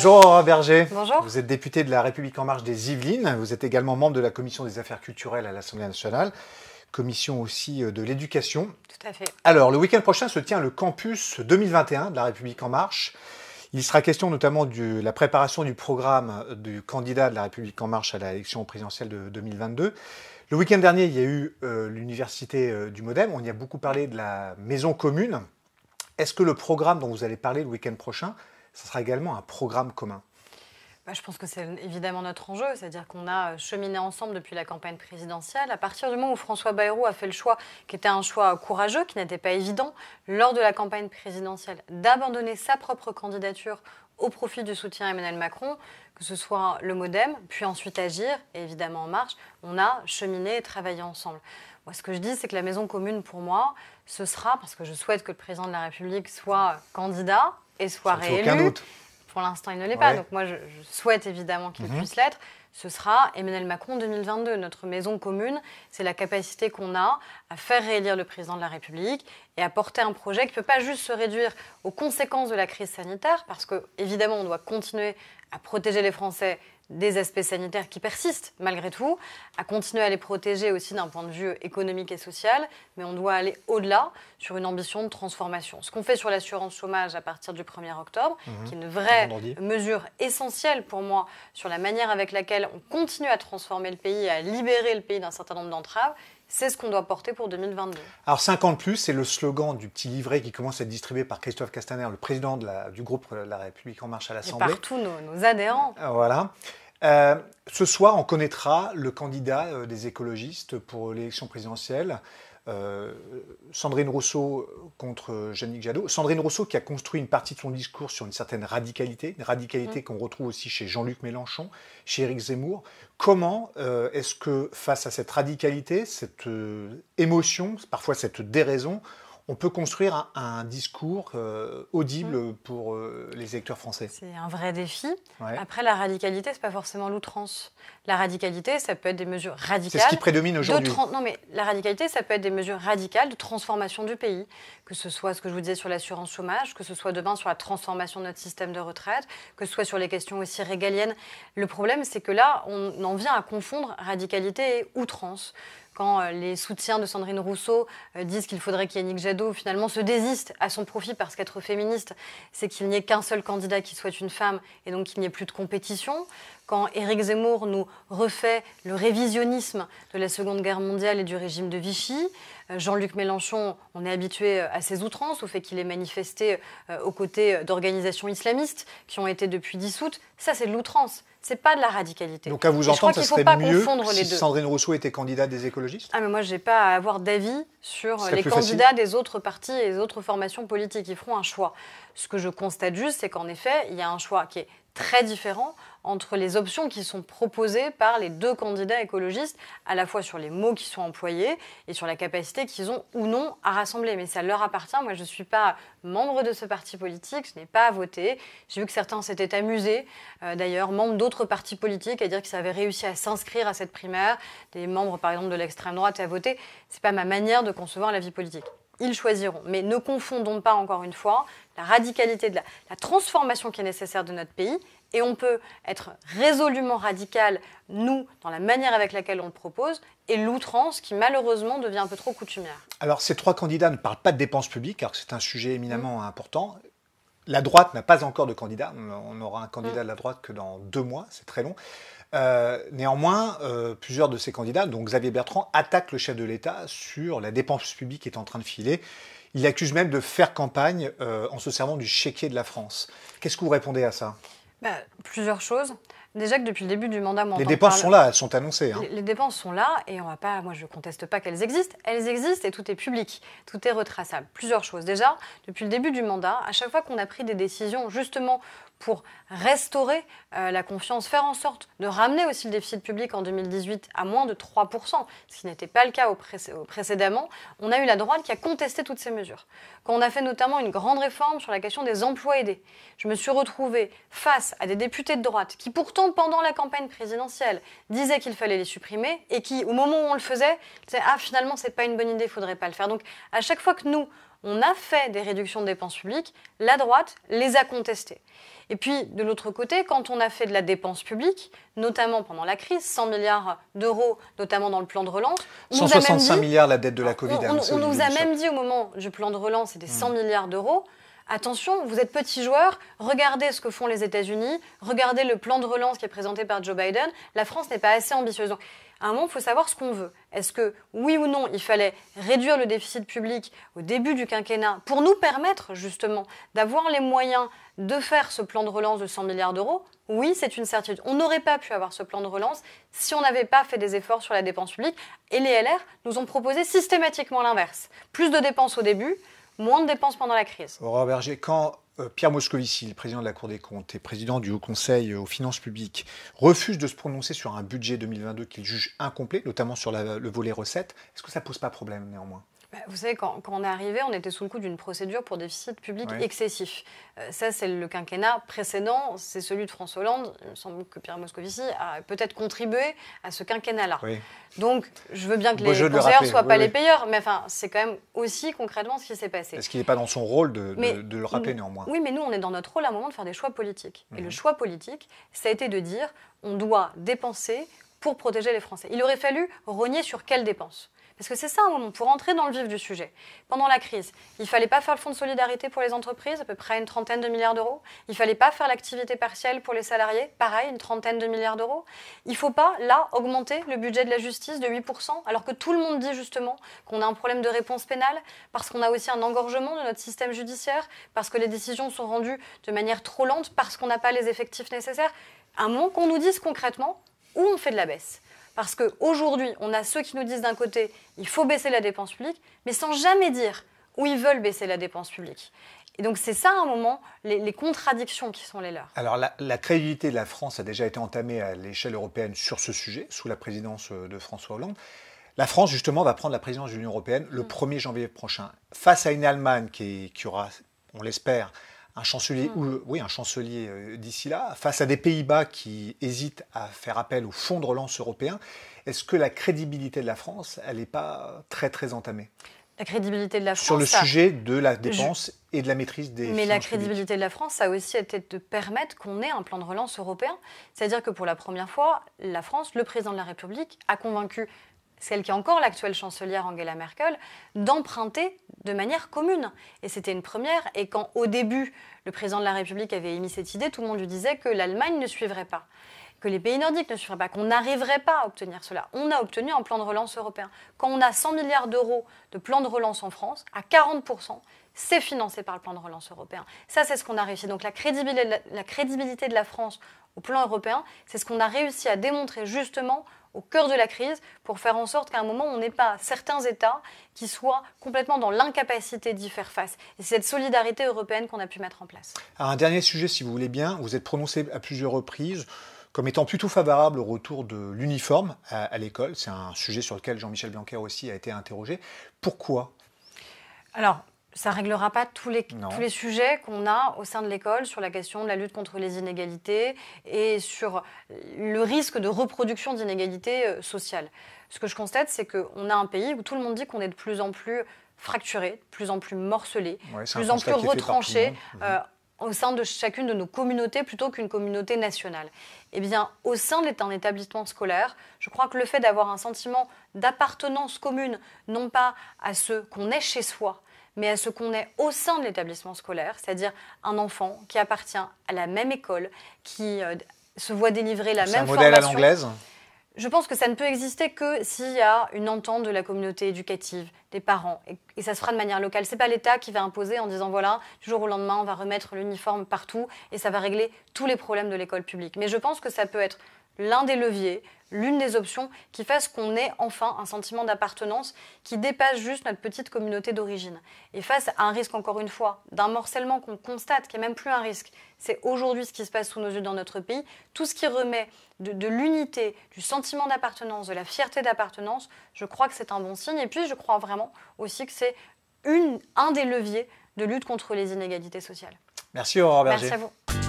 Bonjour Aurore Berger. Bonjour. Vous êtes députée de La République En Marche des Yvelines. Vous êtes également membre de la Commission des Affaires culturelles à l'Assemblée nationale. Commission aussi de l'éducation. Tout à fait. Alors, le week-end prochain se tient le campus 2021 de La République En Marche. Il sera question notamment de la préparation du programme du candidat de La République En Marche à l'élection présidentielle de 2022. Le week-end dernier, il y a eu l'université du Modem. On y a beaucoup parlé de la maison commune. Est-ce que le programme dont vous allez parler le week-end prochain, ce sera également un programme commun ? Je pense que c'est évidemment notre enjeu, c'est-à-dire qu'on a cheminé ensemble depuis la campagne présidentielle. À partir du moment où François Bayrou a fait le choix, qui était un choix courageux, qui n'était pas évident, lors de la campagne présidentielle, d'abandonner sa propre candidature au profit du soutien à Emmanuel Macron, que ce soit le Modem, puis ensuite Agir, et évidemment En Marche, on a cheminé et travaillé ensemble. Moi, ce que je dis, c'est que la maison commune, pour moi, ce sera, parce que je souhaite que le président de la République soit candidat et soit réélu. Aucun doute. Pour l'instant, il ne l'est pas. Ouais. Donc moi, je souhaite évidemment qu'il puisse l'être. Ce sera Emmanuel Macron 2022. Notre maison commune, c'est la capacité qu'on a à faire réélire le président de la République et à porter un projet qui ne peut pas juste se réduire aux conséquences de la crise sanitaire, parce qu'évidemment, on doit continuer à protéger les Français des aspects sanitaires qui persistent malgré tout, à continuer à les protéger aussi d'un point de vue économique et social, mais on doit aller au-delà sur une ambition de transformation. Ce qu'on fait sur l'assurance chômage à partir du 1er octobre, qui est une vraie mesure essentielle pour moi sur la manière avec laquelle on continue à transformer le pays et à libérer le pays d'un certain nombre d'entraves, c'est ce qu'on doit porter pour 2022. Alors 50+, c'est le slogan du petit livret qui commence à être distribué par Christophe Castaner, le président du groupe La République En Marche à l'Assemblée. Et partout nos adhérents. Voilà. Ce soir, on connaîtra le candidat des écologistes pour l'élection présidentielle, Sandrine Rousseau contre Yannick Jadot. Sandrine Rousseau qui a construit une partie de son discours sur une certaine radicalité, une radicalité qu'on retrouve aussi chez Jean-Luc Mélenchon, chez Éric Zemmour. Comment est-ce que face à cette radicalité, cette émotion, parfois cette déraison, on peut construire un discours audible pour les électeurs français? C'est un vrai défi. Ouais. Après, la radicalité, ce n'est pas forcément l'outrance. La radicalité, ça peut être des mesures radicales. C'est ce qui prédomine aujourd'hui. Non, mais la radicalité, ça peut être des mesures radicales de transformation du pays. Que ce soit ce que je vous disais sur l'assurance chômage, que ce soit demain sur la transformation de notre système de retraite, que ce soit sur les questions aussi régaliennes. Le problème, c'est que là, on en vient à confondre radicalité et outrance. Quand les soutiens de Sandrine Rousseau disent qu'il faudrait qu'Yannick Jadot finalement se désiste à son profit parce qu'être féministe, c'est qu'il n'y ait qu'un seul candidat qui soit une femme et donc qu'il n'y ait plus de compétition. Quand Éric Zemmour nous refait le révisionnisme de la Seconde Guerre mondiale et du régime de Vichy, Jean-Luc Mélenchon, on est habitué à ses outrances, au fait qu'il ait manifesté aux côtés d'organisations islamistes qui ont été depuis dissoutes. Ça, c'est de l'outrance. C'est pas de la radicalité. Donc à vous entendre, ça serait mieux si Sandrine Rousseau était candidate des écologistes ? Ah mais moi, je n'ai pas à avoir d'avis sur les candidats des autres partis et des autres formations politiques. Ils feront un choix. Ce que je constate juste, c'est qu'en effet, il y a un choix qui est très différent entre les options qui sont proposées par les deux candidats écologistes, à la fois sur les mots qui sont employés et sur la capacité qu'ils ont ou non à rassembler. Mais ça leur appartient. Moi, je ne suis pas membre de ce parti politique, je n'ai pas à voter. J'ai vu que certains s'étaient amusés, d'ailleurs, membres d'autres partis politiques, à dire qu'ils avaient réussi à s'inscrire à cette primaire, des membres, par exemple, de l'extrême droite, à voter. Ce n'est pas ma manière de concevoir la vie politique. Ils choisiront. Mais ne confondons pas, encore une fois, la radicalité de la transformation qui est nécessaire de notre pays. Et on peut être résolument radical, nous, dans la manière avec laquelle on le propose, et l'outrance qui, malheureusement, devient un peu trop coutumière. Alors, ces trois candidats ne parlent pas de dépenses publiques, car c'est un sujet éminemment important. La droite n'a pas encore de candidat. On aura un candidat de la droite que dans 2 mois, c'est très long. Néanmoins, plusieurs de ces candidats, dont Xavier Bertrand, attaquent le chef de l'État sur la dépense publique qui est en train de filer. Il l'accuse même de faire campagne en se servant du chéquier de la France. Qu'est-ce que vous répondez à ça ? Plusieurs choses. Déjà que depuis le début du mandat... Les dépenses sont là, elles sont annoncées. Les dépenses sont là et on va pas... Moi, je ne conteste pas qu'elles existent. Elles existent et tout est public, tout est retraçable. Plusieurs choses. Déjà, depuis le début du mandat, à chaque fois qu'on a pris des décisions justement pour restaurer la confiance, faire en sorte de ramener aussi le déficit public en 2018 à moins de 3%, ce qui n'était pas le cas précédemment, on a eu la droite qui a contesté toutes ces mesures. Quand on a fait notamment une grande réforme sur la question des emplois aidés, je me suis retrouvée face à des députés de droite qui pourtant pendant la campagne présidentielle disaient qu'il fallait les supprimer et qui, au moment où on le faisait, disaient « Ah, finalement, c'est pas une bonne idée, il faudrait pas le faire ». Donc, à chaque fois que nous, on a fait des réductions de dépenses publiques, la droite les a contestées. Et puis, de l'autre côté, quand on a fait de la dépense publique, notamment pendant la crise, 100 milliards d'euros, notamment dans le plan de relance... 165 milliards la dette de la Covid. On nous a même dit au moment du plan de relance, c'était 100 milliards d'euros. Attention, vous êtes petit joueur, regardez ce que font les États-Unis, regardez le plan de relance qui est présenté par Joe Biden. La France n'est pas assez ambitieuse. Donc, à un moment, il faut savoir ce qu'on veut. Est-ce que, oui ou non, il fallait réduire le déficit public au début du quinquennat pour nous permettre, justement, d'avoir les moyens de faire ce plan de relance de 100 milliards d'euros? Oui, c'est une certitude. On n'aurait pas pu avoir ce plan de relance si on n'avait pas fait des efforts sur la dépense publique. Et les LR nous ont proposé systématiquement l'inverse. Plus de dépenses au début, moins de dépenses pendant la crise. Aurore Bergé, quand Pierre Moscovici, le président de la Cour des comptes et président du Haut Conseil aux finances publiques, refuse de se prononcer sur un budget 2022 qu'il juge incomplet, notamment sur le volet recettes, est-ce que ça ne pose pas problème néanmoins ? Vous savez, quand on est arrivé, on était sous le coup d'une procédure pour déficit public excessif. Ça, c'est le quinquennat précédent, c'est celui de François Hollande. Il me semble que Pierre Moscovici a peut-être contribué à ce quinquennat-là. Oui. Donc, je veux bien que les conseillers ne soient pas les payeurs, mais enfin, c'est quand même aussi concrètement ce qui s'est passé. Est-ce qu'il n'est pas dans son rôle de le rappeler néanmoins ? Oui, mais nous, on est dans notre rôle à un moment de faire des choix politiques. Et le choix politique, ça a été de dire on doit dépenser pour protéger les Français. Il aurait fallu rogner sur quelles dépenses ? Parce que c'est ça, un moment, pour entrer dans le vif du sujet. Pendant la crise, il ne fallait pas faire le fonds de solidarité pour les entreprises, à peu près une trentaine de milliards d'euros. Il ne fallait pas faire l'activité partielle pour les salariés, pareil, une trentaine de milliards d'euros. Il ne faut pas, là, augmenter le budget de la justice de 8%, alors que tout le monde dit justement qu'on a un problème de réponse pénale, parce qu'on a aussi un engorgement de notre système judiciaire, parce que les décisions sont rendues de manière trop lente, parce qu'on n'a pas les effectifs nécessaires. À un moment qu'on nous dise concrètement où on fait de la baisse. Parce qu'aujourd'hui, on a ceux qui nous disent d'un côté, il faut baisser la dépense publique, mais sans jamais dire où ils veulent baisser la dépense publique. Et donc c'est ça, à un moment, les contradictions qui sont les leurs. Alors la crédibilité de la France a déjà été entamée à l'échelle européenne sur ce sujet, sous la présidence de François Hollande. La France, justement, va prendre la présidence de l'Union européenne le 1er janvier prochain. Face à une Allemagne qui aura, on l'espère, un chancelier d'ici là, face à des Pays-Bas qui hésitent à faire appel au fonds de relance européen, est-ce que la crédibilité de la France, elle n'est pas très très entamée ? La crédibilité de la France... Sur le sujet de la dépense et de la maîtrise des finances publiques. Mais la crédibilité de la France, ça a aussi été de permettre qu'on ait un plan de relance européen. C'est-à-dire que pour la première fois, la France, le président de la République, a convaincu celle qui est encore l'actuelle chancelière Angela Merkel, d'emprunter de manière commune. Et c'était une première. Et quand, au début, le président de la République avait émis cette idée, tout le monde lui disait que l'Allemagne ne suivrait pas, que les pays nordiques ne suivraient pas, qu'on n'arriverait pas à obtenir cela. On a obtenu un plan de relance européen. Quand on a 100 milliards d'euros de plan de relance en France, à 40%, c'est financé par le plan de relance européen. Ça, c'est ce qu'on a réussi. Donc la crédibilité de la France au plan européen, c'est ce qu'on a réussi à démontrer justement au cœur de la crise, pour faire en sorte qu'à un moment, on n'ait pas certains États qui soient complètement dans l'incapacité d'y faire face. Et c'est cette solidarité européenne qu'on a pu mettre en place. Alors, un dernier sujet, si vous voulez bien. Vous êtes prononcé à plusieurs reprises comme étant plutôt favorable au retour de l'uniforme à l'école. C'est un sujet sur lequel Jean-Michel Blanquer aussi a été interrogé. Pourquoi ? Alors, ça ne réglera pas tous les sujets qu'on a au sein de l'école sur la question de la lutte contre les inégalités et sur le risque de reproduction d'inégalités sociales. Ce que je constate, c'est qu'on a un pays où tout le monde dit qu'on est de plus en plus fracturé, de plus en plus morcelé, de plus en plus retranché au sein de chacune de nos communautés plutôt qu'une communauté nationale. Eh bien, au sein d'un établissement scolaire, je crois que le fait d'avoir un sentiment d'appartenance commune, non pas à ce qu'on est chez soi, mais à ce qu'on est au sein de l'établissement scolaire, c'est-à-dire un enfant qui appartient à la même école, qui se voit délivrer la même formation. C'est un modèle à l'anglaise ? Je pense que ça ne peut exister que s'il y a une entente de la communauté éducative, des parents, et ça se fera de manière locale. Ce n'est pas l'État qui va imposer en disant voilà, du jour au lendemain, on va remettre l'uniforme partout et ça va régler tous les problèmes de l'école publique. Mais je pense que ça peut être l'un des leviers, l'une des options qui fasse qu'on ait enfin un sentiment d'appartenance qui dépasse juste notre petite communauté d'origine. Et face à un risque, encore une fois, d'un morcellement qu'on constate, qui n'est même plus un risque, c'est aujourd'hui ce qui se passe sous nos yeux dans notre pays, tout ce qui remet de l'unité, du sentiment d'appartenance, de la fierté d'appartenance, je crois que c'est un bon signe. Et puis je crois vraiment aussi que c'est un des leviers de lutte contre les inégalités sociales. Merci Aurore Bergé. Merci à vous.